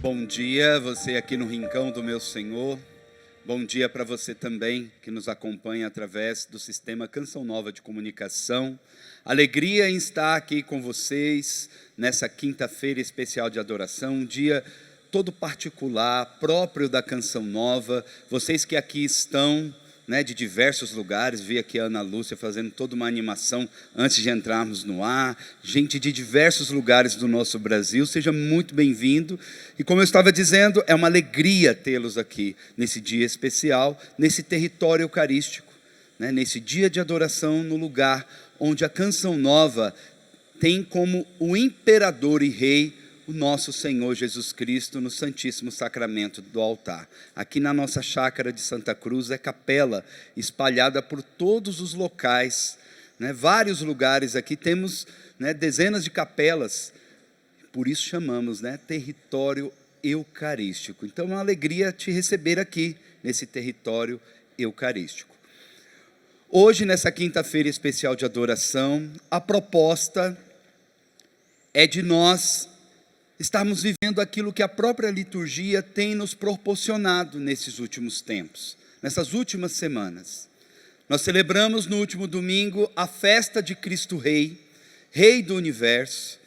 Bom dia, você aqui no Rincão do Meu Senhor. Bom dia para você também que nos acompanha através do sistema Canção Nova de Comunicação. Alegria em estar aqui com vocês nessa quinta-feira especial de adoração, um dia todo particular, próprio da Canção Nova. Vocês que aqui estão, de diversos lugares, vi aqui a Ana Lúcia fazendo toda uma animação antes de entrarmos no ar, gente de diversos lugares do nosso Brasil, seja muito bem-vindo, e como eu estava dizendo, é uma alegria tê-los aqui, nesse dia especial, nesse território eucarístico, nesse dia de adoração, no lugar onde a Canção Nova tem como o imperador e rei o nosso Senhor Jesus Cristo no Santíssimo Sacramento do altar. Aqui na nossa chácara de Santa Cruz é capela espalhada por todos os locais, vários lugares aqui, temos dezenas de capelas, por isso chamamos território eucarístico. Então é uma alegria te receber aqui, nesse território eucarístico. Hoje, nessa quinta-feira especial de adoração, a proposta é de nós estarmos vivendo aquilo que a própria liturgia tem nos proporcionado nesses últimos tempos, nessas últimas semanas. Nós celebramos no último domingo a festa de Cristo Rei, Rei do Universo,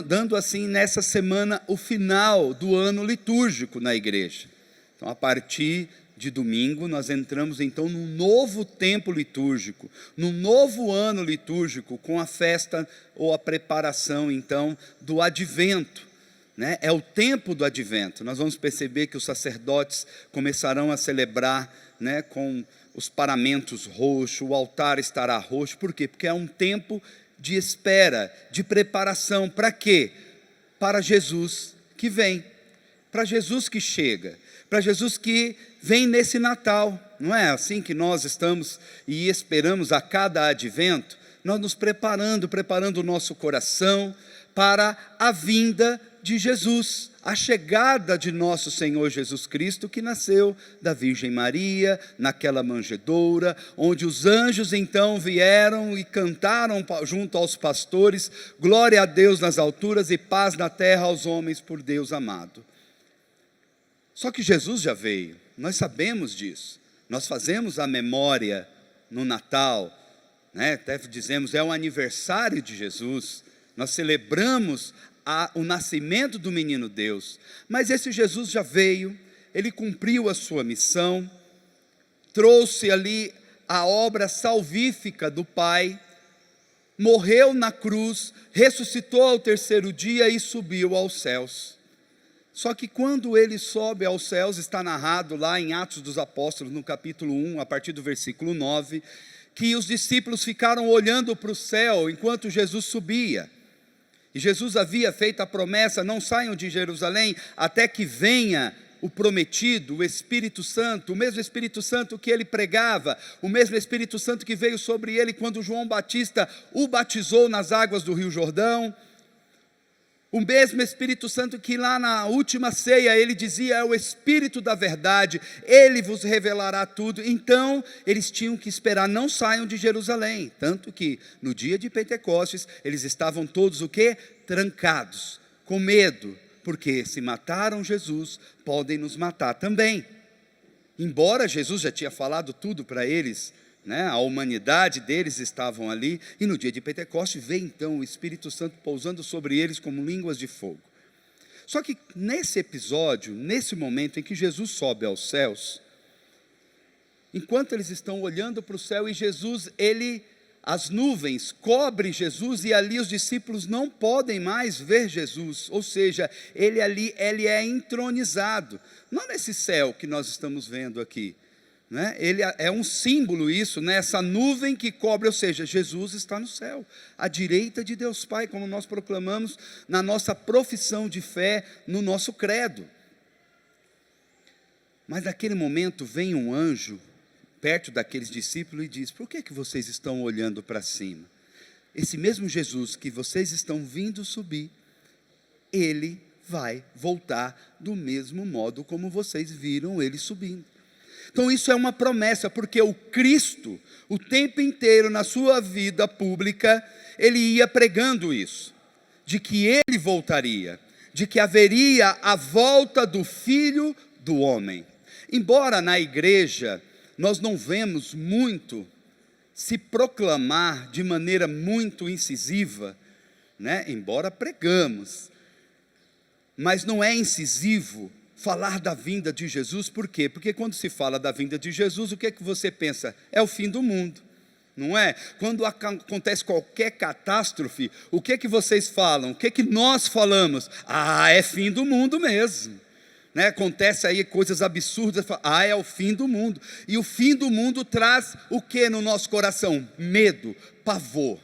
dando assim nessa semana o final do ano litúrgico na igreja. Então, a partir de domingo, nós entramos então num novo tempo litúrgico, num novo ano litúrgico, com a festa ou a preparação então do advento, é o tempo do advento. Nós vamos perceber que os sacerdotes começarão a celebrar, com os paramentos roxos, o altar estará roxo. Por quê? Porque é um tempo de espera, de preparação. Para quê? Para Jesus que vem, para Jesus que chega, para Jesus que vem nesse Natal. Não é assim que nós estamos e esperamos a cada advento? Nós nos preparando o nosso coração para a vinda de Jesus, a chegada de nosso Senhor Jesus Cristo, que nasceu da Virgem Maria, naquela manjedoura, onde os anjos então vieram e cantaram junto aos pastores: glória a Deus nas alturas e paz na terra aos homens por Deus amado. Só que Jesus já veio, nós sabemos disso, nós fazemos a memória no Natal, até dizemos, é o aniversário de Jesus, nós celebramos o nascimento do menino Deus, mas esse Jesus já veio, ele cumpriu a sua missão, trouxe ali a obra salvífica do Pai, morreu na cruz, ressuscitou ao terceiro dia e subiu aos céus. Só que quando ele sobe aos céus, está narrado lá em Atos dos Apóstolos, no capítulo 1, a partir do versículo 9, que os discípulos ficaram olhando para o céu enquanto Jesus subia. E Jesus havia feito a promessa: não saiam de Jerusalém até que venha o prometido, o Espírito Santo, o mesmo Espírito Santo que ele pregava, o mesmo Espírito Santo que veio sobre ele quando João Batista o batizou nas águas do Rio Jordão. O mesmo Espírito Santo que lá na última ceia ele dizia: é o Espírito da verdade, ele vos revelará tudo. Então eles tinham que esperar, não saiam de Jerusalém. Tanto que no dia de Pentecostes eles estavam todos o quê? Trancados, com medo, porque se mataram Jesus, podem nos matar também. Embora Jesus já tinha falado tudo para eles, a humanidade deles estavam ali, e no dia de Pentecostes veio então o Espírito Santo pousando sobre eles como línguas de fogo. Só que nesse episódio, nesse momento em que Jesus sobe aos céus, enquanto eles estão olhando para o céu, e Jesus, as nuvens cobrem Jesus, e ali os discípulos não podem mais ver Jesus, ou seja, ele é entronizado, não nesse céu que nós estamos vendo aqui, ele é um símbolo isso, essa nuvem que cobre, ou seja, Jesus está no céu, à direita de Deus Pai, como nós proclamamos na nossa profissão de fé, no nosso credo. Mas naquele momento vem um anjo perto daqueles discípulos e diz: por que vocês estão olhando para cima? Esse mesmo Jesus que vocês estão vindo subir, ele vai voltar do mesmo modo como vocês viram ele subindo. Então isso é uma promessa, porque o Cristo, o tempo inteiro na sua vida pública, ele ia pregando isso, de que ele voltaria, de que haveria a volta do Filho do Homem. Embora na igreja nós não vemos muito se proclamar de maneira muito incisiva, né? Embora pregamos, mas não é incisivo falar da vinda de Jesus. Por quê? Porque quando se fala da vinda de Jesus, o que é que você pensa? É o fim do mundo, não é? Quando acontece qualquer catástrofe, o que é que vocês falam? O que é que nós falamos? É fim do mundo mesmo, né? Acontece aí coisas absurdas, é o fim do mundo. E o fim do mundo traz o que no nosso coração? Medo, pavor.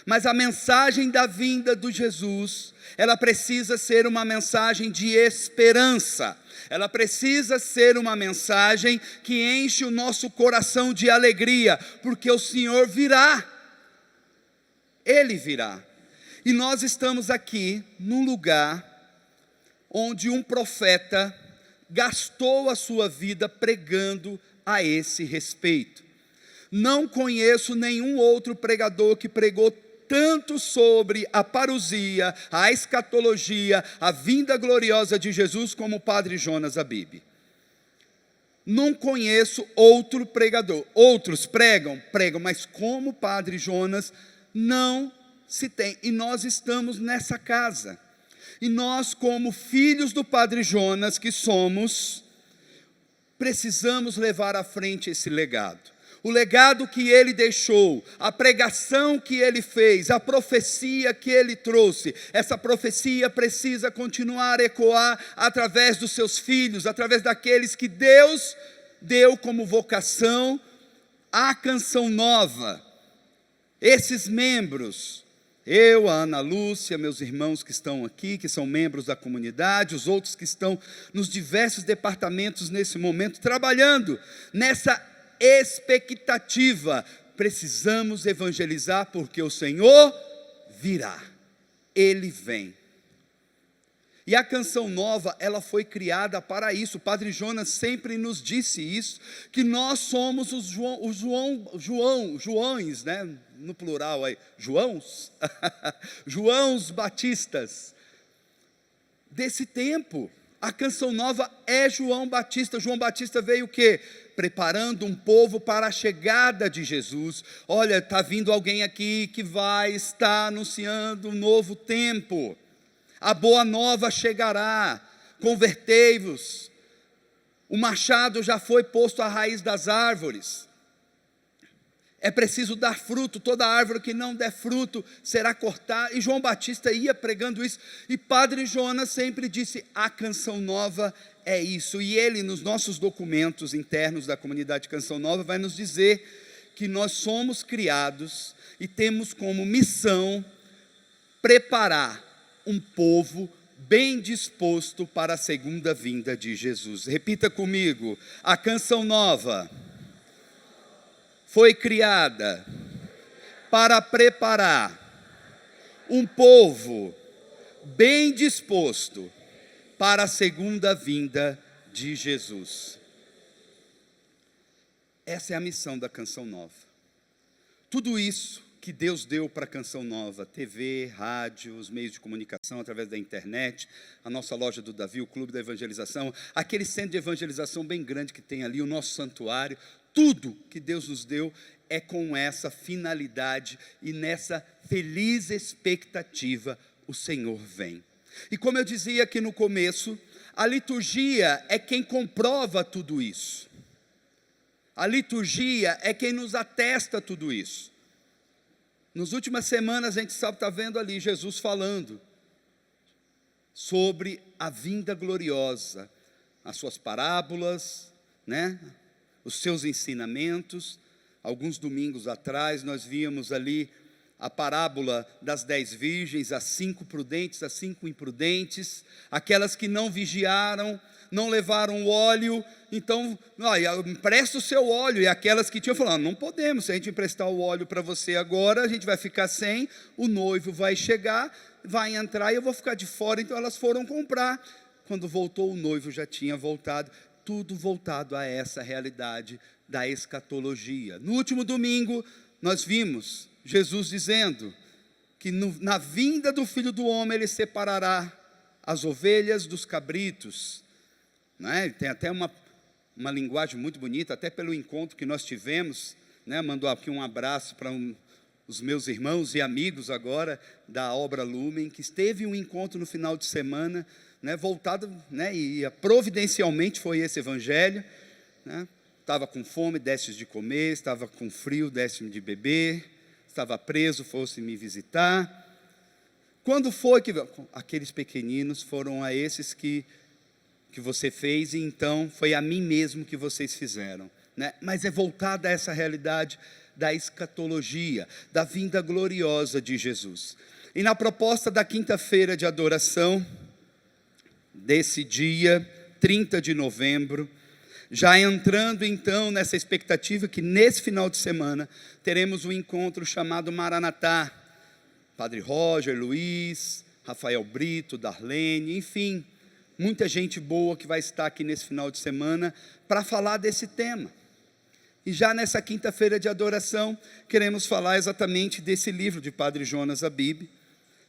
Mas a mensagem da vinda de Jesus, ela precisa ser uma mensagem de esperança. Ela precisa ser uma mensagem que enche o nosso coração de alegria, porque o Senhor virá. Ele virá. E nós estamos aqui num lugar onde um profeta gastou a sua vida pregando a esse respeito. Não conheço nenhum outro pregador que pregou tanto sobre a parousia, a escatologia, a vinda gloriosa de Jesus como o Padre Jonas Abib. Não conheço outro pregador. Outros pregam, mas como o Padre Jonas não se tem. E nós estamos nessa casa. E nós, como filhos do Padre Jonas que somos, precisamos levar à frente esse legado. O legado que ele deixou, a pregação que ele fez, a profecia que ele trouxe, essa profecia precisa continuar a ecoar através dos seus filhos, através daqueles que Deus deu como vocação à Canção Nova. Esses membros, eu, a Ana Lúcia, meus irmãos que estão aqui, que são membros da comunidade, os outros que estão nos diversos departamentos nesse momento, trabalhando nessa expectativa. Precisamos evangelizar porque o Senhor virá, Ele vem. E a Canção Nova, ela foi criada para isso. O Padre Jonas sempre nos disse isso, que nós somos os Joões, né? No plural aí, Joãos, Joãos Batistas, desse tempo. A Canção Nova é João Batista. João Batista veio o quê? Preparando um povo para a chegada de Jesus. Olha, está vindo alguém aqui que vai estar anunciando um novo tempo. A boa nova chegará, convertei-vos. O machado já foi posto à raiz das árvores. É preciso dar fruto, toda árvore que não der fruto será cortada. E João Batista ia pregando isso. E Padre Jonas sempre disse, a Canção Nova é isso. E ele, nos nossos documentos internos da comunidade Canção Nova, vai nos dizer que nós somos criados e temos como missão preparar um povo bem disposto para a segunda vinda de Jesus. Repita comigo, a Canção Nova foi criada para preparar um povo bem disposto para a segunda vinda de Jesus. Essa é a missão da Canção Nova. Tudo isso que Deus deu para a Canção Nova, TV, rádio, os meios de comunicação através da internet, a nossa loja do Davi, o Clube da Evangelização, aquele centro de evangelização bem grande que tem ali, o nosso santuário, tudo que Deus nos deu é com essa finalidade e nessa feliz expectativa o Senhor vem. E como eu dizia aqui no começo, a liturgia é quem comprova tudo isso. A liturgia é quem nos atesta tudo isso. Nas últimas semanas a gente está vendo ali Jesus falando sobre a vinda gloriosa, as suas parábolas, né? Os seus ensinamentos. Alguns domingos atrás nós víamos ali a parábola das 10 virgens, as 5 prudentes, as 5 imprudentes, aquelas que não vigiaram, não levaram o óleo, então, empresta o seu óleo, e aquelas que tinham falado, não podemos, se a gente emprestar o óleo para você agora, a gente vai ficar sem, o noivo vai chegar, vai entrar e eu vou ficar de fora, então elas foram comprar, quando voltou o noivo já tinha voltado, tudo voltado a essa realidade da escatologia. No último domingo, nós vimos Jesus dizendo que na vinda do Filho do Homem, Ele separará as ovelhas dos cabritos. Né? Tem até uma linguagem muito bonita, até pelo encontro que nós tivemos, né? Mandou aqui um abraço para os meus irmãos e amigos agora da obra Lumen, que esteve um encontro no final de semana, né? Voltado, né? E providencialmente foi esse evangelho, né? Estava com fome, deste de comer, estava com frio, deste de beber, estava preso, fosse me visitar. Quando foi que aqueles pequeninos foram a esses que você fez, e então foi a mim mesmo que vocês fizeram, né? Mas é voltada a essa realidade da escatologia, da vinda gloriosa de Jesus. E na proposta da quinta-feira de adoração, desse dia 30 de novembro, já entrando então nessa expectativa que nesse final de semana teremos um encontro chamado Maranatá, Padre Roger, Luiz, Rafael Brito, Darlene, enfim, muita gente boa que vai estar aqui nesse final de semana para falar desse tema. E já nessa quinta-feira de adoração, queremos falar exatamente desse livro de Padre Jonas Abib,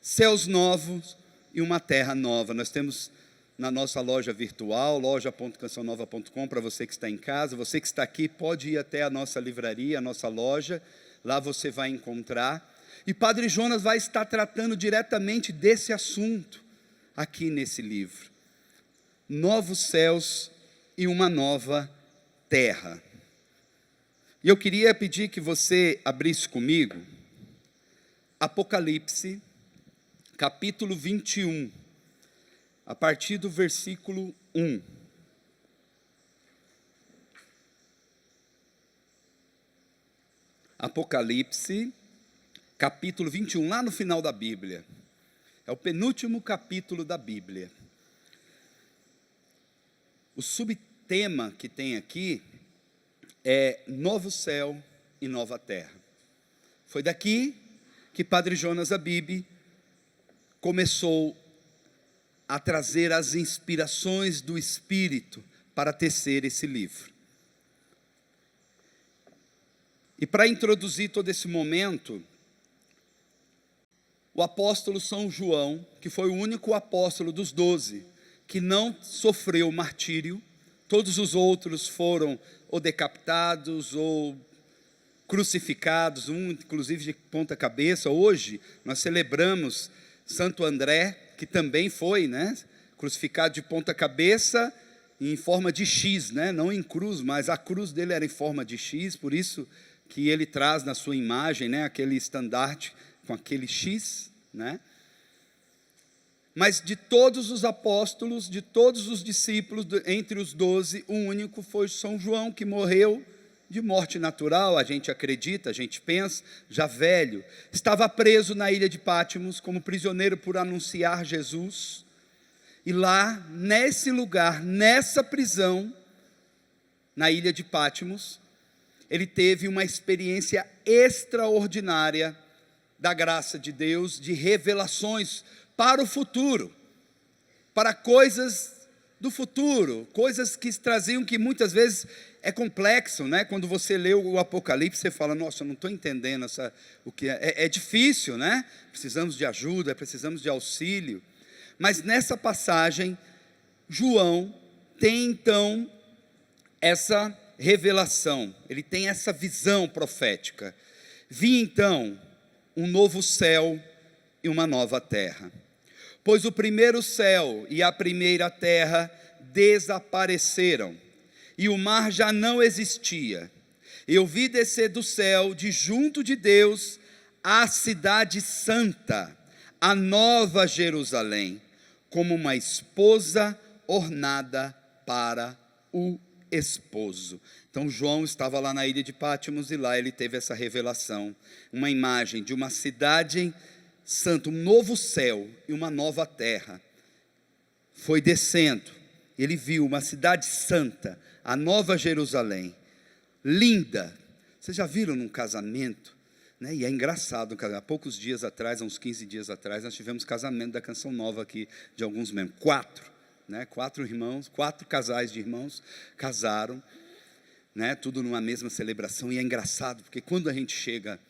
Céus Novos e uma Terra Nova. Nós temos na nossa loja virtual, loja.cançãonova.com, para você que está em casa. Você que está aqui pode ir até a nossa livraria, a nossa loja, lá você vai encontrar. E Padre Jonas vai estar tratando diretamente desse assunto aqui nesse livro. Novos céus e uma nova terra. E eu queria pedir que você abrisse comigo Apocalipse, capítulo 21, a partir do versículo 1. Apocalipse, capítulo 21, lá no final da Bíblia. É o penúltimo capítulo da Bíblia. O subtema que tem aqui é Novo Céu e Nova Terra. Foi daqui que Padre Jonas Abib começou a trazer as inspirações do Espírito para tecer esse livro. E para introduzir todo esse momento, o apóstolo São João, que foi o único apóstolo dos 12 que não sofreu martírio, todos os outros foram ou decapitados ou crucificados, um inclusive de ponta cabeça. Hoje nós celebramos Santo André, que também foi, né, crucificado de ponta cabeça em forma de X, né, não em cruz, mas a cruz dele era em forma de X, por isso que ele traz na sua imagem, né, aquele estandarte com aquele X, né? Mas de todos os apóstolos, de todos os discípulos, entre os 12, o único foi São João, que morreu de morte natural, a gente acredita, a gente pensa, já velho. Estava preso na ilha de Patmos, como prisioneiro por anunciar Jesus. E lá, nesse lugar, nessa prisão, na ilha de Patmos, ele teve uma experiência extraordinária da graça de Deus, de revelações para o futuro, para coisas do futuro, coisas que traziam, que muitas vezes é complexo, né? Quando você lê o Apocalipse, você fala, nossa, eu não estou entendendo o que é difícil, né? Precisamos de ajuda, precisamos de auxílio. Mas nessa passagem, João tem então essa revelação, ele tem essa visão profética. Vi então um novo céu e uma nova terra, pois o primeiro céu e a primeira terra desapareceram, e o mar já não existia. Eu vi descer do céu, de junto de Deus, a cidade santa, a nova Jerusalém, como uma esposa ornada para o esposo. Então João estava lá na ilha de Patmos, e lá ele teve essa revelação, uma imagem de uma cidade santa, um novo céu e uma nova terra. Foi descendo, ele viu uma cidade santa, a nova Jerusalém, linda. Vocês já viram num casamento, né? E é engraçado, há poucos dias atrás, há uns 15 dias atrás, nós tivemos casamento da Canção Nova aqui, de alguns membros, 4 irmãos, 4 casais de irmãos casaram, né? Tudo numa mesma celebração. E é engraçado, porque quando a gente chega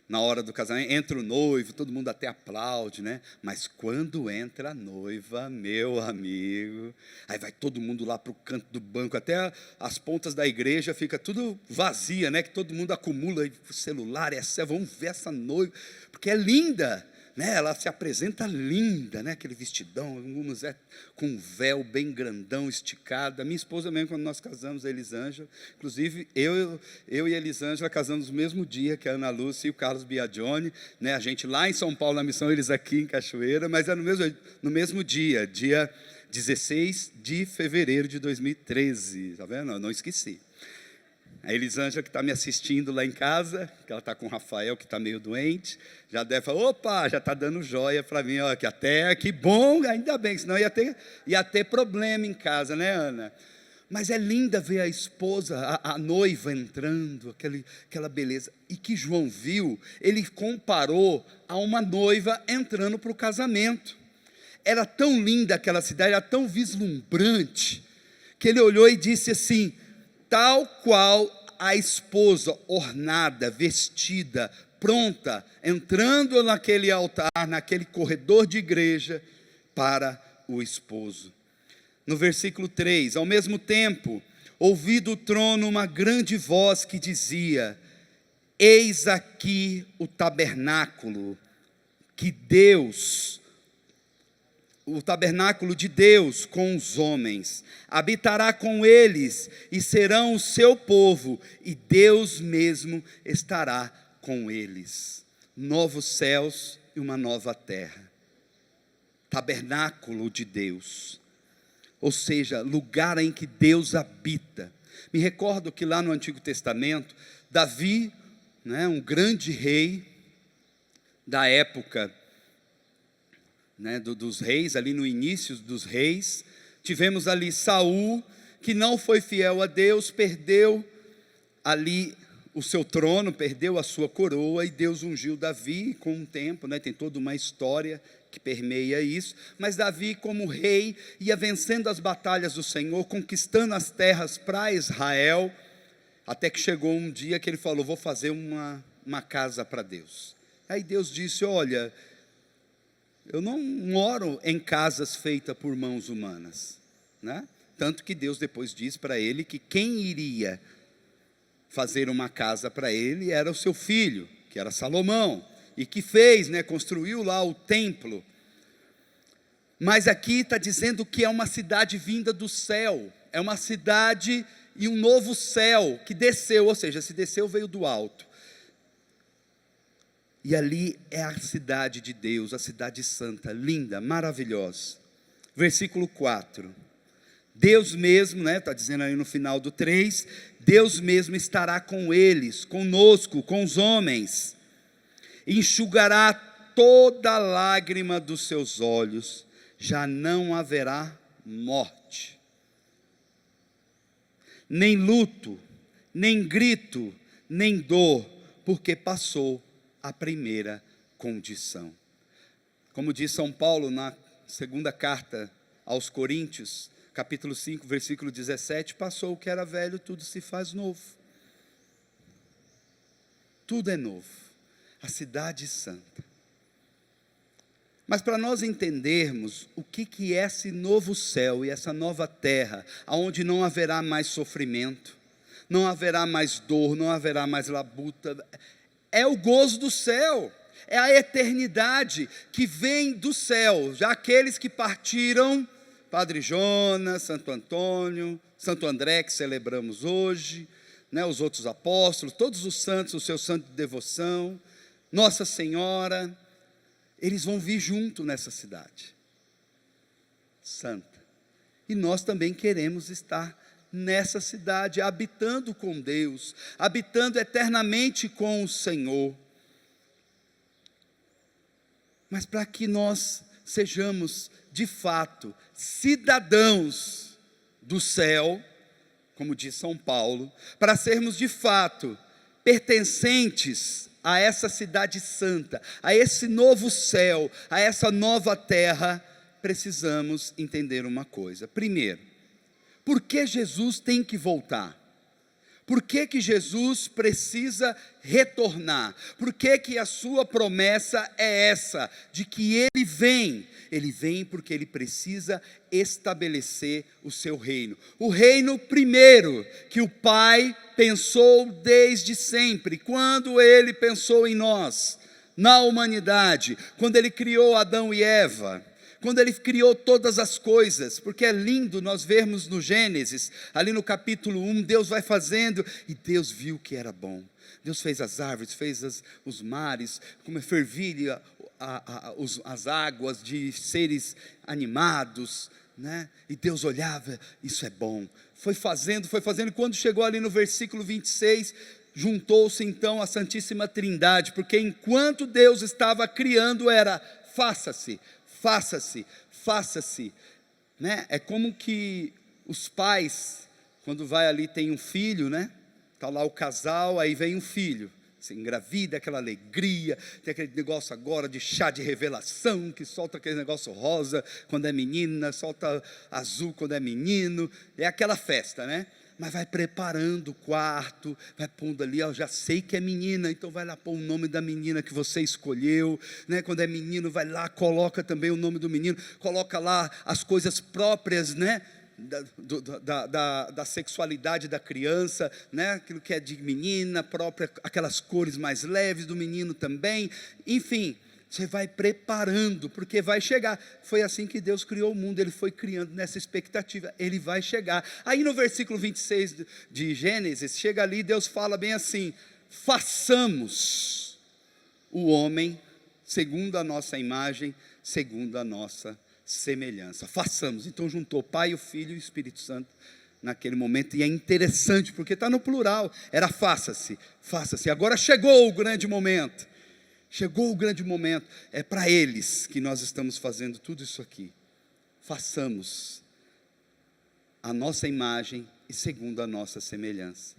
Na hora do casamento, entra o noivo, todo mundo até aplaude, né? Mas quando entra a noiva, meu amigo, aí vai todo mundo lá para o canto do banco, até as pontas da igreja fica tudo vazia, né? Que todo mundo acumula o celular, vamos ver essa noiva, porque é linda, né? Ela se apresenta linda, né? Aquele vestidão, algumas com um véu bem grandão, esticado. A minha esposa mesmo, quando nós casamos, a Elisângela, inclusive eu e a Elisângela casamos no mesmo dia que a Ana Lúcia e o Carlos Biagione, né? A gente lá em São Paulo na missão, eles aqui em Cachoeira, mas é no mesmo dia 16 de fevereiro de 2013, tá vendo? Eu não esqueci. A Elisângela, que está me assistindo lá em casa, que ela está com o Rafael, que está meio doente, já deve falar, opa, já está dando joia para mim, ó, que bom, ainda bem, senão ia ter problema em casa, né, Ana? Mas é linda ver a esposa, a noiva entrando, aquela beleza. E que João viu, ele comparou a uma noiva entrando para o casamento. Era tão linda aquela cidade, era tão vislumbrante, que ele olhou e disse assim: tal qual a esposa ornada, vestida, pronta, entrando naquele altar, naquele corredor de igreja, para o esposo. No versículo 3, ao mesmo tempo, ouvi do trono uma grande voz que dizia: eis aqui o tabernáculo o tabernáculo de Deus com os homens, habitará com eles, e serão o seu povo, e Deus mesmo estará com eles. Novos céus e uma nova terra. Tabernáculo de Deus, ou seja, lugar em que Deus habita. Me recordo que lá no Antigo Testamento, Davi, né, um grande rei da época, né, dos reis, ali no início dos reis, tivemos ali Saul, que não foi fiel a Deus, perdeu ali o seu trono, perdeu a sua coroa, e Deus ungiu Davi com um tempo, né, tem toda uma história que permeia isso, mas Davi como rei, ia vencendo as batalhas do Senhor, conquistando as terras para Israel, até que chegou um dia que ele falou: vou fazer uma casa para Deus. Aí Deus disse: olha, eu não moro em casas feitas por mãos humanas, né? Tanto que Deus depois disse para ele que quem iria fazer uma casa para ele era o seu filho, que era Salomão, e que fez, né, construiu lá o templo. Mas aqui está dizendo que é uma cidade vinda do céu, é uma cidade e um novo céu que desceu, ou seja, se desceu veio do alto. E ali é a cidade de Deus, a cidade santa, linda, maravilhosa. Versículo 4. Deus mesmo, né, está dizendo aí no final do 3, Deus mesmo estará com eles, conosco, com os homens, enxugará toda lágrima dos seus olhos, já não haverá morte, nem luto, nem grito, nem dor, porque passou a primeira condição. Como diz São Paulo na segunda carta aos Coríntios, capítulo 5, versículo 17, passou o que era velho, tudo se faz novo. Tudo é novo. A cidade santa. Mas para nós entendermos o que é esse novo céu e essa nova terra, onde não haverá mais sofrimento, não haverá mais dor, não haverá mais labuta, é o gozo do céu, é a eternidade que vem do céu. Já aqueles que partiram, Padre Jonas, Santo Antônio, Santo André, que celebramos hoje, né, os outros apóstolos, todos os santos, o seu santo de devoção, Nossa Senhora, eles vão vir junto nessa cidade santa. E nós também queremos estar nessa cidade, habitando com Deus, habitando eternamente com o Senhor. Mas para que nós sejamos, de fato, cidadãos do céu, como diz São Paulo, para sermos, de fato, pertencentes a essa cidade santa, a esse novo céu, a essa nova terra, precisamos entender uma coisa. Primeiro, por que Jesus tem que voltar? Por que que Jesus precisa retornar? Por que que a sua promessa é essa, de que Ele vem? Ele vem porque Ele precisa estabelecer o seu reino. O reino primeiro, que o Pai pensou desde sempre, quando Ele pensou em nós, na humanidade, quando Ele criou Adão e Eva, quando Ele criou todas as coisas, porque é lindo nós vermos no Gênesis, ali no capítulo 1, Deus vai fazendo, e Deus viu que era bom. Deus fez as árvores, fez os mares, como fervilha as águas de seres animados, né? E Deus olhava, isso é bom. Foi fazendo, e quando chegou ali no versículo 26, juntou-se então a Santíssima Trindade, porque enquanto Deus estava criando era, faça-se, faça-se, faça-se, né? É como que os pais, quando vai ali, tem um filho, né? Está lá o casal, aí vem um filho, se engravida, aquela alegria, tem aquele negócio agora de chá de revelação, que solta aquele negócio rosa quando é menina, solta azul quando é menino, é aquela festa, né? Mas vai preparando o quarto, vai pondo ali, ó, já sei que é menina, então vai lá pôr o nome da menina que você escolheu, né? Quando é menino, vai lá, coloca também o nome do menino, coloca lá as coisas próprias, né? Da sexualidade da criança, né? Aquilo que é de menina própria, aquelas cores mais leves do menino também, enfim, você vai preparando, porque vai chegar. Foi assim que Deus criou o mundo, Ele foi criando nessa expectativa, Ele vai chegar. Aí no versículo 26 de Gênesis, chega ali, Deus fala bem assim: façamos o homem segundo a nossa imagem, segundo a nossa semelhança. Façamos. Então juntou o Pai, o Filho e o Espírito Santo naquele momento, e é interessante, porque está no plural, era faça-se, faça-se. Agora chegou o grande momento. Chegou o grande momento, é para eles que nós estamos fazendo tudo isso aqui. Façamos a nossa imagem e segundo a nossa semelhança.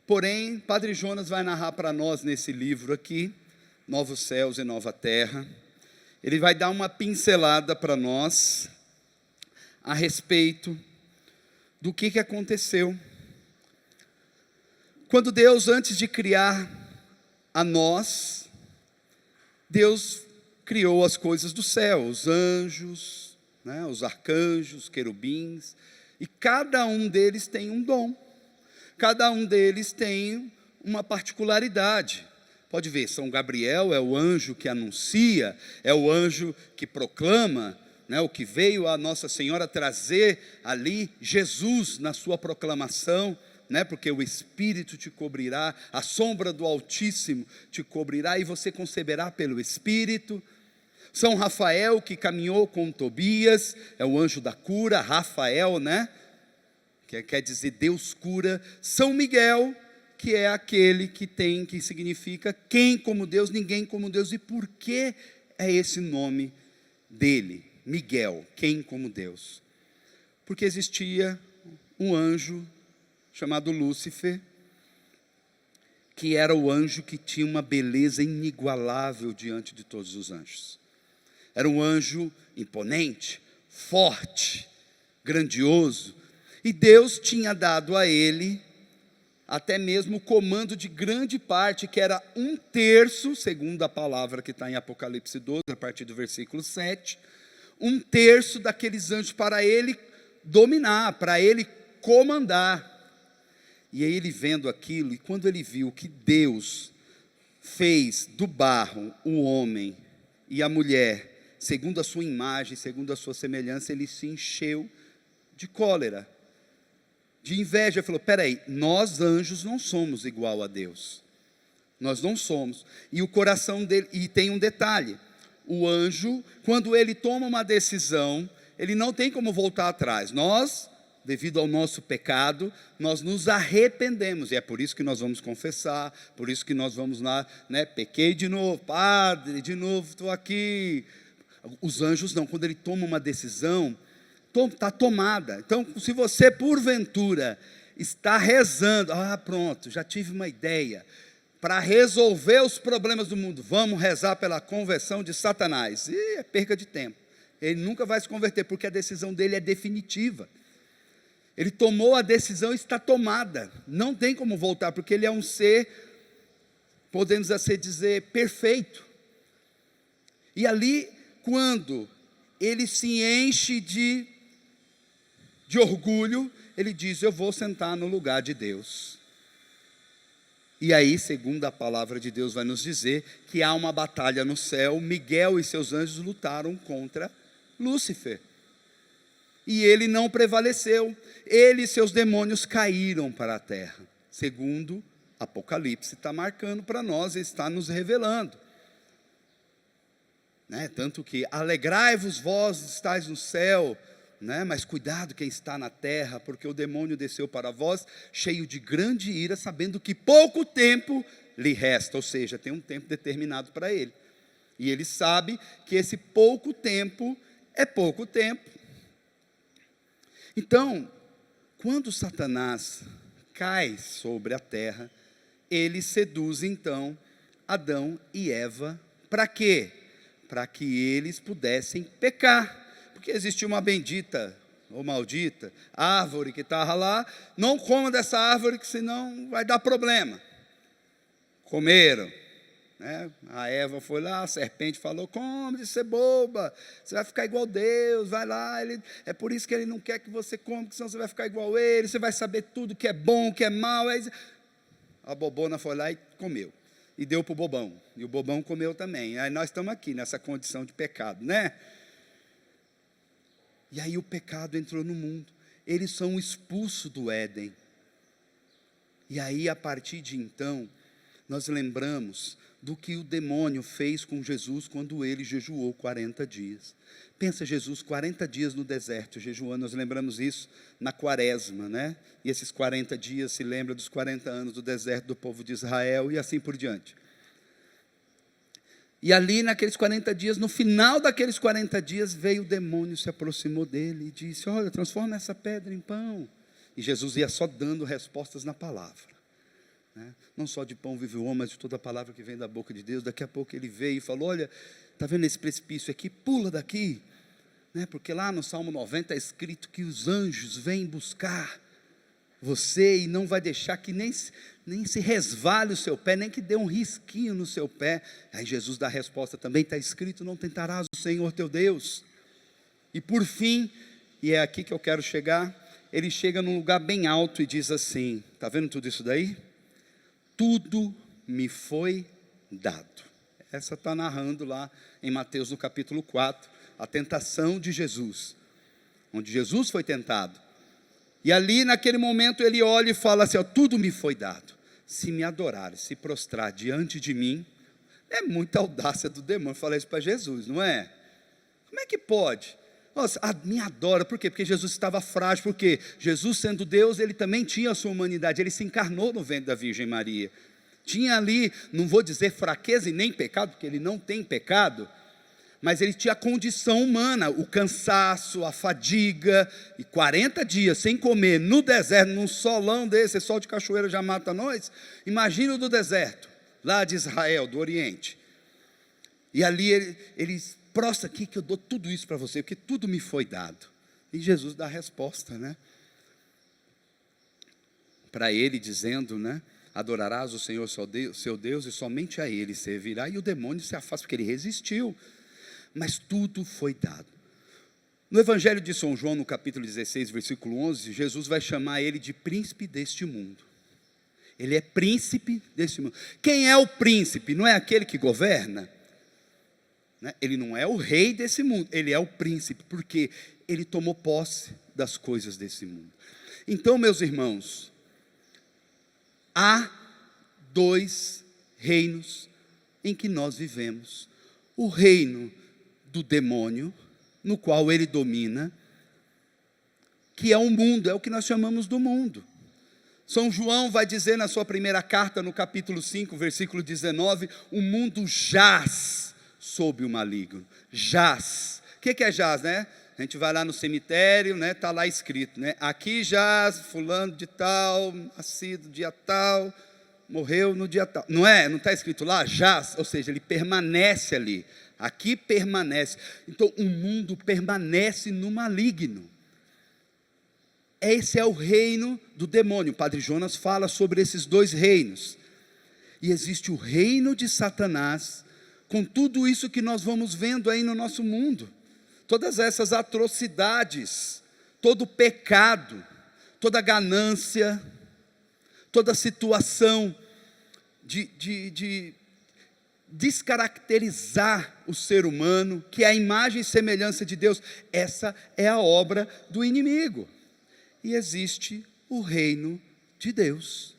Porém, Padre Jonas vai narrar para nós nesse livro aqui, Novos Céus e Nova Terra, ele vai dar uma pincelada para nós a respeito do que aconteceu. Quando Deus, antes de criar a nós, Deus criou as coisas do céu, os anjos, né, os arcanjos, querubins, e cada um deles tem um dom, cada um deles tem uma particularidade. Pode ver, São Gabriel é o anjo que anuncia, é o anjo que proclama, né, o que veio a Nossa Senhora trazer ali Jesus na sua proclamação, né, porque o Espírito te cobrirá, a sombra do Altíssimo te cobrirá, e você conceberá pelo Espírito. São Rafael, que caminhou com Tobias, é o anjo da cura, Rafael, né, que quer dizer Deus cura. São Miguel, que é aquele que significa quem como Deus, ninguém como Deus. E por que é esse nome dele, Miguel, quem como Deus? Porque existia um anjo chamado Lúcifer, que era o anjo que tinha uma beleza inigualável diante de todos os anjos. Era um anjo imponente, forte, grandioso, e Deus tinha dado a ele até mesmo o comando de grande parte, que era 1/3, segundo a palavra que está em Apocalipse 12, a partir do versículo 7, 1/3 daqueles anjos para ele dominar, para ele comandar. E aí ele vendo aquilo, e quando ele viu que Deus fez do barro o homem e a mulher, segundo a sua imagem, segundo a sua semelhança, ele se encheu de cólera, de inveja. Falou: peraí, nós anjos não somos igual a Deus, nós não somos. E o coração dele, e tem um detalhe, o anjo, quando ele toma uma decisão, ele não tem como voltar atrás. Nós, devido ao nosso pecado, nós nos arrependemos, e é por isso que nós vamos confessar, por isso que nós vamos lá, né, pequei de novo, Padre, de novo estou aqui. Os anjos não, quando ele toma uma decisão, está tomada. Então, se você porventura está rezando, pronto, já tive uma ideia, para resolver os problemas do mundo, vamos rezar pela conversão de Satanás, e é perca de tempo, ele nunca vai se converter, porque a decisão dele é definitiva. Ele tomou a decisão, está tomada, não tem como voltar, porque ele é um ser, podemos assim dizer, perfeito. E ali, quando ele se enche de orgulho, ele diz: eu vou sentar no lugar de Deus. E aí, segundo a palavra de Deus vai nos dizer, que há uma batalha no céu. Miguel e seus anjos lutaram contra Lúcifer, e ele não prevaleceu. Ele e seus demônios caíram para a terra, segundo Apocalipse está marcando para nós, está nos revelando, né? Tanto que alegrai-vos vós estáis no céu, né? Mas cuidado quem está na terra, porque o demônio desceu para vós cheio de grande ira, sabendo que pouco tempo lhe resta, ou seja, tem um tempo determinado para ele, e ele sabe que esse pouco tempo é pouco tempo. Então, quando Satanás cai sobre a terra, ele seduz então Adão e Eva, para quê? Para que eles pudessem pecar, porque existia uma bendita ou maldita árvore que estava lá. Não coma dessa árvore, que senão vai dar problema. Comeram, né? A Eva foi lá, a serpente falou: come, de ser boba, você vai ficar igual Deus, vai lá, é por isso que ele não quer que você coma, porque senão você vai ficar igual ele, você vai saber tudo que é bom, o que é mal. A bobona foi lá e comeu, e deu para o bobão, e o bobão comeu também. Aí nós estamos aqui nessa condição de pecado, né? E aí o pecado entrou no mundo, eles são expulsos do Éden. E aí, a partir de então, nós lembramos do que o demônio fez com Jesus quando ele jejuou 40 dias. Pensa, Jesus 40 dias no deserto jejuando. Nós lembramos isso na quaresma, né? E esses 40 dias se lembra dos 40 anos do deserto do povo de Israel, e assim por diante. E ali naqueles 40 dias, no final daqueles 40 dias, veio o demônio, se aproximou dele e disse: olha, transforma essa pedra em pão. E Jesus ia só dando respostas na palavra, né? Não só de pão vive o homem, mas de toda a palavra que vem da boca de Deus. Daqui a pouco ele veio e falou: olha, está vendo esse precipício aqui? Pula daqui, né? Porque lá no Salmo 90 é escrito que os anjos vêm buscar você e não vai deixar que nem se resvale o seu pé, nem que dê um risquinho no seu pé. Aí Jesus dá a resposta também: está escrito, não tentarás o Senhor teu Deus. E por fim, e é aqui que eu quero chegar, ele chega num lugar bem alto e diz assim: está vendo tudo isso daí? Tudo me foi dado. Essa está narrando lá em Mateus no capítulo 4, a tentação de Jesus, onde Jesus foi tentado. E ali naquele momento ele olha e fala assim: ó, tudo me foi dado. Se me adorar, se prostrar diante de mim, é muita audácia do demônio falar isso para Jesus, não é? Como é que pode? Nossa, me adora, por quê? Porque Jesus estava frágil, porque Jesus, sendo Deus, ele também tinha a sua humanidade, ele se encarnou no ventre da Virgem Maria. Tinha ali, não vou dizer fraqueza e nem pecado, porque ele não tem pecado, mas ele tinha a condição humana, o cansaço, a fadiga, e 40 dias sem comer, no deserto, num solão desse, sol de cachoeira já mata nós. Imagina o do deserto, lá de Israel, do Oriente. E ali ele prostra aqui que eu dou tudo isso para você, porque tudo me foi dado. E Jesus dá a resposta, né? Para ele, dizendo, né? Adorarás o Senhor seu Deus, e somente a Ele servirá. E o demônio se afasta, porque ele resistiu. Mas tudo foi dado. No Evangelho de São João, no capítulo 16, versículo 11, Jesus vai chamar ele de príncipe deste mundo. Ele é príncipe deste mundo. Quem é o príncipe? Não é aquele que governa? Né? Ele não é o rei desse mundo, ele é o príncipe, porque ele tomou posse das coisas desse mundo. Então, meus irmãos, há dois reinos em que nós vivemos: o reino do demônio, no qual ele domina, que é o mundo, é o que nós chamamos do mundo. São João vai dizer na sua primeira carta, no capítulo 5, versículo 19, o mundo jaz sob o maligno. Jaz. O que é jaz, né? A gente vai lá no cemitério, né? Está lá escrito, né? Aqui jaz fulano de tal, nascido dia tal, morreu no dia tal. Não é? Não está escrito lá? Jaz, ou seja, ele permanece ali. Aqui permanece. Então o mundo permanece no maligno. Esse é o reino do demônio. O Padre Jonas fala sobre esses dois reinos. E existe o reino de Satanás, com tudo isso que nós vamos vendo aí no nosso mundo. Todas essas atrocidades, todo pecado, toda ganância, toda situação de descaracterizar o ser humano, que é a imagem e semelhança de Deus. Essa é a obra do inimigo. E existe o reino de Deus.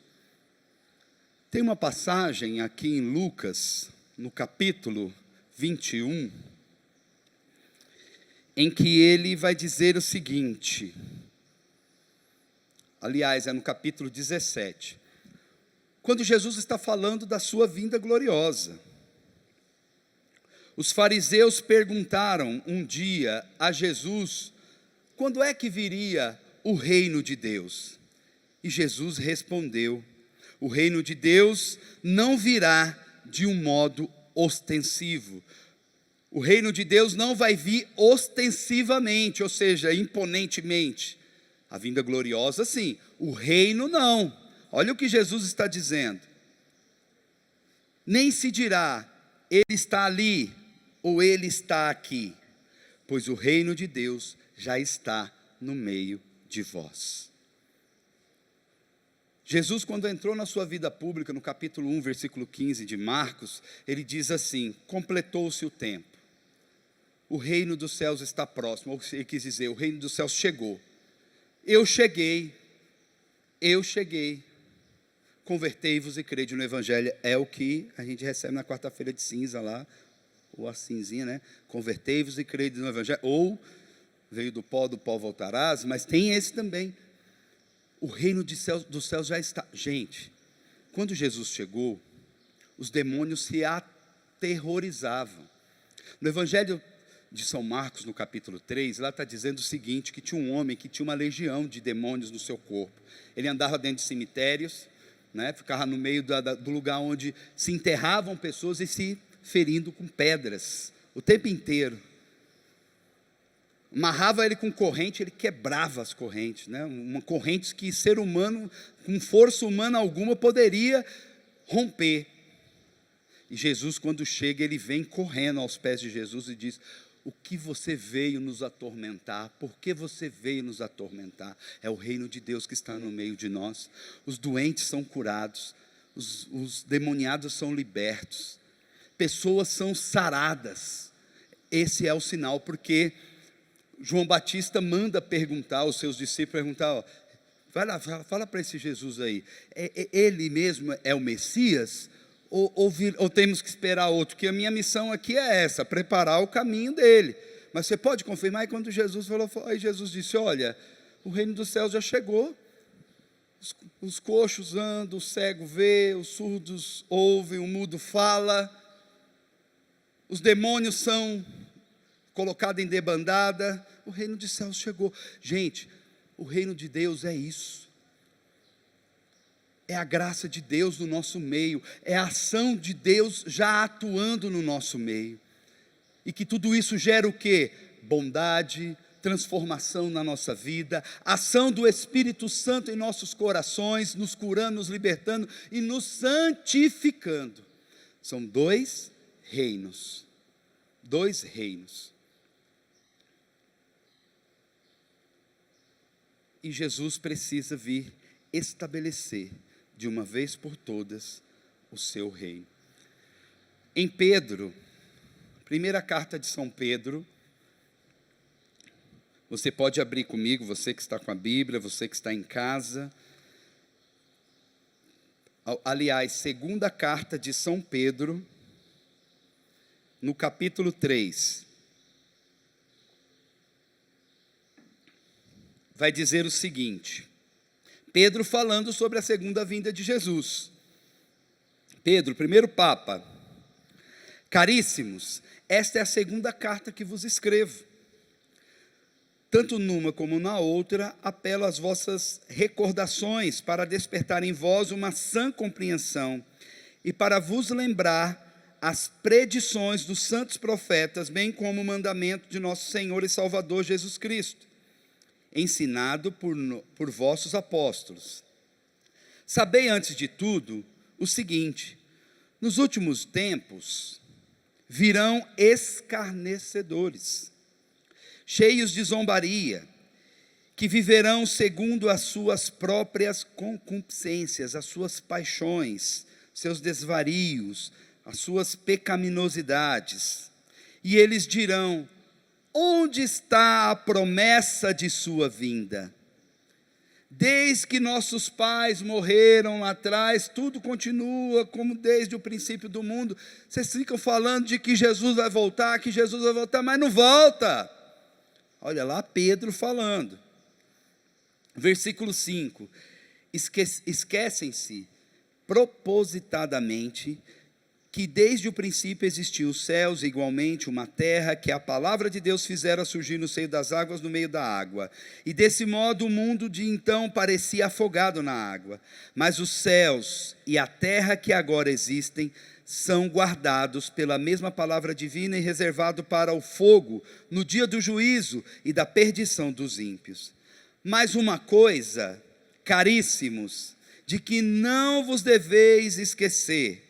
Tem uma passagem aqui em Lucas, no capítulo 21, em que ele vai dizer o seguinte, aliás, é no capítulo 17, quando Jesus está falando da sua vinda gloriosa. Os fariseus perguntaram um dia a Jesus, quando é que viria o reino de Deus? E Jesus respondeu, o reino de Deus não virá de um modo ostensivo. O reino de Deus não vai vir ostensivamente, ou seja, imponentemente. A vinda gloriosa sim, o reino não. Olha o que Jesus está dizendo. Nem se dirá, ele está ali, ou ele está aqui, pois o reino de Deus já está no meio de vós. Jesus, quando entrou na sua vida pública, no capítulo 1, versículo 15 de Marcos, ele diz assim, completou-se o tempo, o reino dos céus está próximo, ou ele quis dizer, o reino dos céus chegou, eu cheguei, convertei-vos e crede no Evangelho, é o que a gente recebe na quarta-feira de cinza lá, ou a cinzinha, né? Convertei-vos e crede no Evangelho, ou veio do pó voltarás, mas tem esse também. O reino dos céus já está. Gente, quando Jesus chegou, os demônios se aterrorizavam. No Evangelho de São Marcos, no capítulo 3, lá está dizendo o seguinte, que tinha um homem que tinha uma legião de demônios no seu corpo. Ele andava dentro de cemitérios, né, ficava no meio do lugar onde se enterravam pessoas e se ferindo com pedras, o tempo inteiro. Amarrava ele com corrente, ele quebrava as correntes, né? Uma corrente que ser humano, com força humana alguma, poderia romper. E Jesus, quando chega, ele vem correndo aos pés de Jesus e diz, o que você veio nos atormentar? Por que você veio nos atormentar? É o reino de Deus que está no meio de nós. Os doentes são curados, os demoniados são libertos, pessoas são saradas. Esse é o sinal, porque João Batista manda perguntar aos seus discípulos, ó, vai lá, fala para esse Jesus aí, ele mesmo é o Messias, ou temos que esperar outro? Que a minha missão aqui é essa, preparar o caminho dele. Mas você pode confirmar? E quando Jesus falou, aí Jesus disse, olha, o reino dos céus já chegou, os coxos andam, o cego vê, os surdos ouvem, o mudo fala, os demônios são colocados em debandada, o reino dos céus chegou. Gente, o reino de Deus é isso. É a graça de Deus no nosso meio, é a ação de Deus já atuando no nosso meio. E que tudo isso gera o quê? Bondade, transformação na nossa vida, ação do Espírito Santo em nossos corações, nos curando, nos libertando e nos santificando. São dois reinos. Dois reinos. E Jesus precisa vir estabelecer de uma vez por todas o seu reino. Em Pedro, primeira carta de São Pedro, você pode abrir comigo, você que está com a Bíblia, você que está em casa. Aliás, segunda carta de São Pedro, no capítulo 3. Vai dizer o seguinte, Pedro falando sobre a segunda vinda de Jesus. Pedro, primeiro Papa, caríssimos, esta é a segunda carta que vos escrevo. Tanto numa como na outra, apelo às vossas recordações para despertar em vós uma sã compreensão e para vos lembrar as predições dos santos profetas, bem como o mandamento de nosso Senhor e Salvador Jesus Cristo. ensinado por vossos apóstolos. Sabei antes de tudo o seguinte: nos últimos tempos virão escarnecedores, cheios de zombaria, que viverão segundo as suas próprias concupiscências, as suas paixões, seus desvarios, as suas pecaminosidades. E eles dirão: onde está a promessa de sua vinda? Desde que nossos pais morreram lá atrás, tudo continua como desde o princípio do mundo. Vocês ficam falando de que Jesus vai voltar, mas não volta. Olha lá Pedro falando. Versículo 5: esquecem-se propositadamente que desde o princípio existiu os céus e igualmente uma terra, que a palavra de Deus fizera surgir no seio das águas, no meio da água. E desse modo o mundo de então parecia afogado na água. Mas os céus e a terra que agora existem são guardados pela mesma palavra divina e reservados para o fogo no dia do juízo e da perdição dos ímpios. Mas uma coisa, caríssimos, de que não vos deveis esquecer: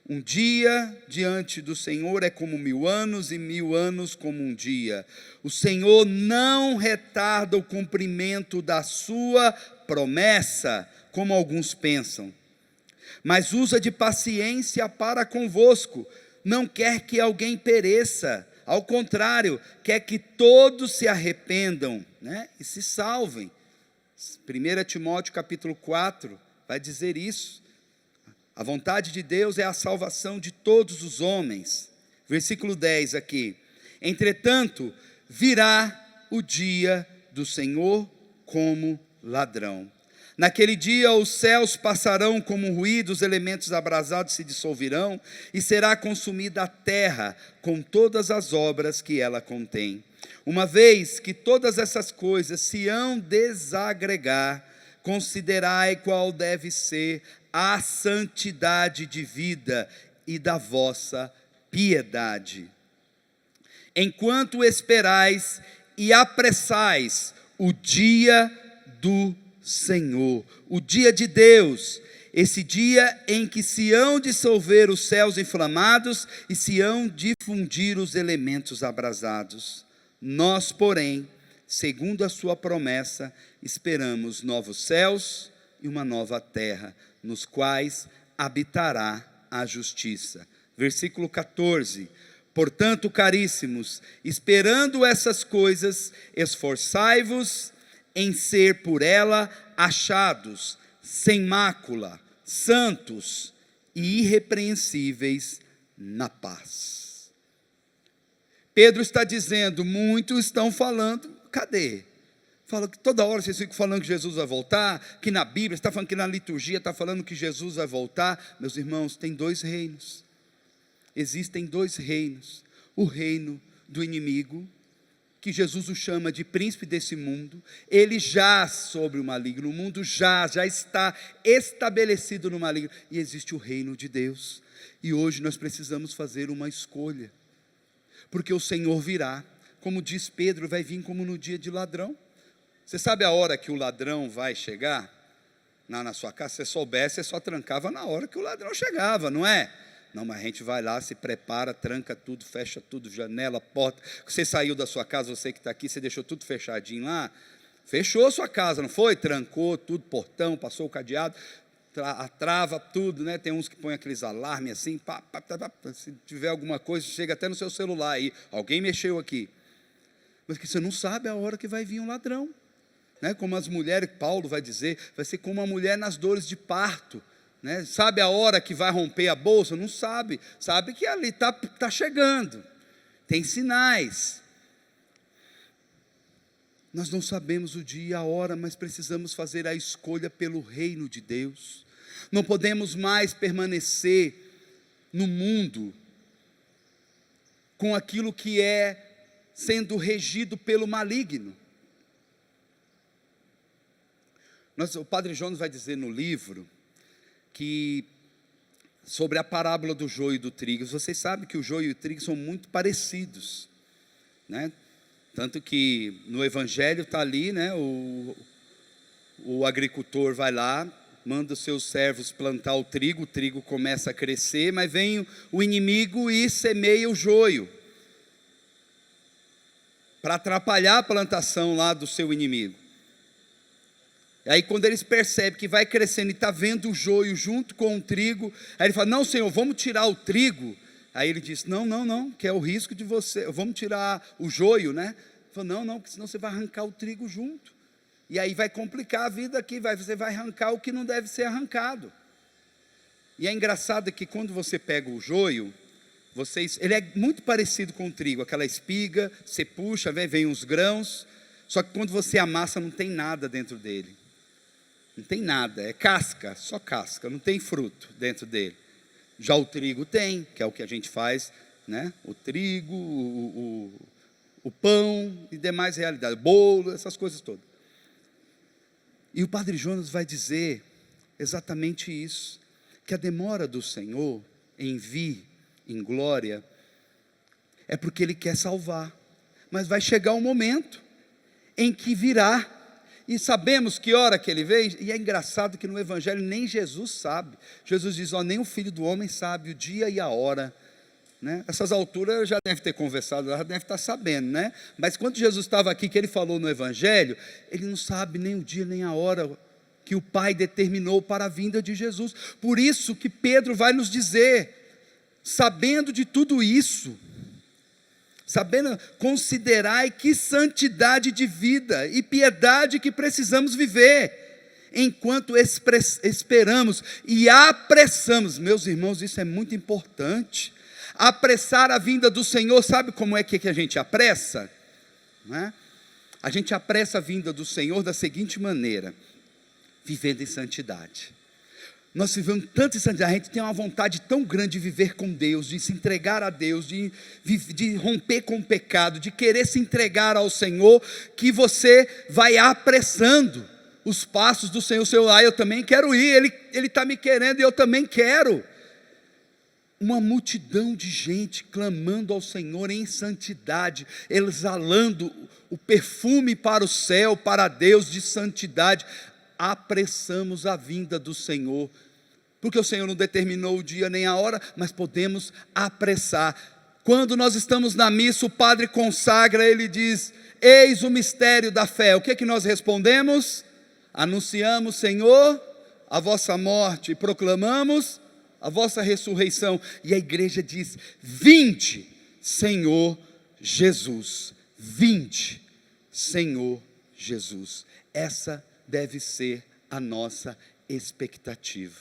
um dia diante do Senhor é como 1000 anos, e 1000 anos como um dia. O Senhor não retarda o cumprimento da sua promessa, como alguns pensam, mas usa de paciência para convosco, não quer que alguém pereça, ao contrário, quer que todos se arrependam, e se salvem. 1 Timóteo capítulo 4 vai dizer isso. A vontade de Deus é a salvação de todos os homens. Versículo 10 aqui: entretanto, virá o dia do Senhor como ladrão. Naquele dia os céus passarão como um ruído, os elementos abrasados se dissolverão, e será consumida a terra com todas as obras que ela contém. Uma vez que todas essas coisas se hão desagregar, considerai qual deve ser a santidade de vida e da vossa piedade, enquanto esperais e apressais o dia do Senhor, o dia de Deus, esse dia em que se hão dissolver os céus inflamados e se hão difundir os elementos abrasados. Nós, porém, segundo a sua promessa, esperamos novos céus e uma nova terra, nos quais habitará a justiça. Versículo 14: portanto, caríssimos, esperando essas coisas, esforçai-vos em ser por ela achados, sem mácula, santos e irrepreensíveis na paz. Pedro está dizendo: muitos estão falando, cadê? Fala que toda hora vocês ficam falando que Jesus vai voltar, que na Bíblia está falando, que na liturgia está falando que Jesus vai voltar. Meus irmãos, tem 2 reinos. Existem 2 reinos: o reino do inimigo, que Jesus o chama de príncipe desse mundo. Ele jaz sobre o maligno, o mundo já está estabelecido no maligno. E existe o reino de Deus. E hoje nós precisamos fazer uma escolha, porque o Senhor virá, como diz Pedro, vai vir como no dia de ladrão. Você sabe a hora que o ladrão vai chegar na sua casa? Se você soubesse, você só trancava na hora que o ladrão chegava, não é? Não, mas a gente vai lá, se prepara, tranca tudo, fecha tudo, janela, porta. Você saiu da sua casa, você que está aqui, você deixou tudo fechadinho lá, fechou a sua casa, não foi? Trancou tudo, portão, passou o cadeado, a trava, tudo, né? Tem uns que põem aqueles alarmes assim, se tiver alguma coisa, chega até no seu celular aí, alguém mexeu aqui. Mas que você não sabe a hora que vai vir um ladrão, como as mulheres, Paulo vai dizer, vai ser como uma mulher nas dores de parto, sabe a hora que vai romper a bolsa? Não sabe, sabe que ali está chegando, tem sinais. Nós não sabemos o dia e a hora, mas precisamos fazer a escolha pelo reino de Deus. Não podemos mais permanecer no mundo com aquilo que é sendo regido pelo maligno. O Padre Jonas vai dizer no livro que sobre a parábola do joio e do trigo. Vocês sabem que o joio e o trigo são muito parecidos, Tanto que no Evangelho está ali, né, o agricultor vai lá, manda os seus servos plantar o trigo começa a crescer, mas vem o inimigo e semeia o joio, para atrapalhar a plantação lá do seu inimigo. E aí quando eles percebem que vai crescendo e está vendo o joio junto com o trigo, aí ele fala, não Senhor, vamos tirar o trigo. Aí ele diz, não, que é o risco de você, vamos tirar o joio, né? Ele falou, não, porque senão você vai arrancar o trigo junto. E aí vai complicar a vida aqui, você vai arrancar o que não deve ser arrancado. E é engraçado que quando você pega o joio, ele é muito parecido com o trigo, aquela espiga, você puxa, vem os grãos, só que quando você amassa não tem nada dentro dele. Não tem nada, é casca, só casca, não tem fruto dentro dele. Já o trigo tem, que é o que a gente faz, né? O trigo, o pão e demais realidades, bolo, essas coisas todas. E o Padre Jonas vai dizer exatamente isso, que a demora do Senhor em vir em glória é porque Ele quer salvar, mas vai chegar um momento em que virá, e sabemos que hora que Ele veio, e é engraçado que no Evangelho nem Jesus sabe. Jesus diz, nem o Filho do Homem sabe o dia e a hora, né? Essas alturas já deve ter conversado, já deve estar sabendo, né? Mas quando Jesus estava aqui, que Ele falou no Evangelho, Ele não sabe nem o dia nem a hora que o Pai determinou para a vinda de Jesus. Por isso que Pedro vai nos dizer, sabendo de tudo isso, sabendo, considerai que santidade de vida e piedade que precisamos viver, enquanto esperamos e apressamos. Meus irmãos, isso é muito importante, apressar a vinda do Senhor. Sabe como é que a gente apressa? Não é? A gente apressa a vinda do Senhor da seguinte maneira, vivendo em santidade. Nós vivemos tanto em santidade, a gente tem uma vontade tão grande de viver com Deus, de se entregar a Deus, de romper com o pecado, de querer se entregar ao Senhor, que você vai apressando os passos do Senhor. Eu também quero ir, Ele está me querendo e eu também quero. Uma multidão de gente clamando ao Senhor em santidade, exalando o perfume para o céu, para Deus de santidade. Apressamos a vinda do Senhor, porque o Senhor não determinou o dia nem a hora, mas podemos apressar. Quando nós estamos na missa, o padre consagra, ele diz, eis o mistério da fé. O que é que nós respondemos? Anunciamos, Senhor, a vossa morte, e proclamamos a vossa ressurreição. E a igreja diz, vinde, Senhor Jesus, vinde, Senhor Jesus. Essa deve ser a nossa expectativa.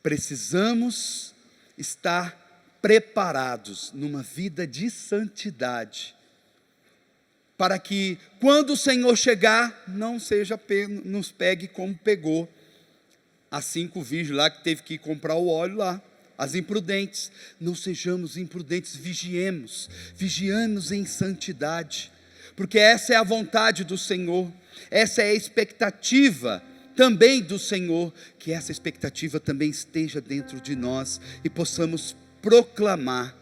Precisamos estar preparados numa vida de santidade, para que quando o Senhor chegar, não nos pegue como pegou as 5 virgens lá que teve que ir comprar o óleo lá, as imprudentes. Não sejamos imprudentes, vigiemos em santidade, porque essa é a vontade do Senhor, essa é a expectativa também do Senhor, que essa expectativa também esteja dentro de nós e possamos proclamar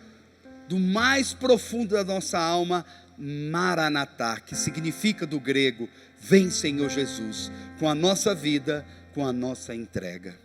do mais profundo da nossa alma, Maranatá, que significa do grego, vem Senhor Jesus, com a nossa vida, com a nossa entrega.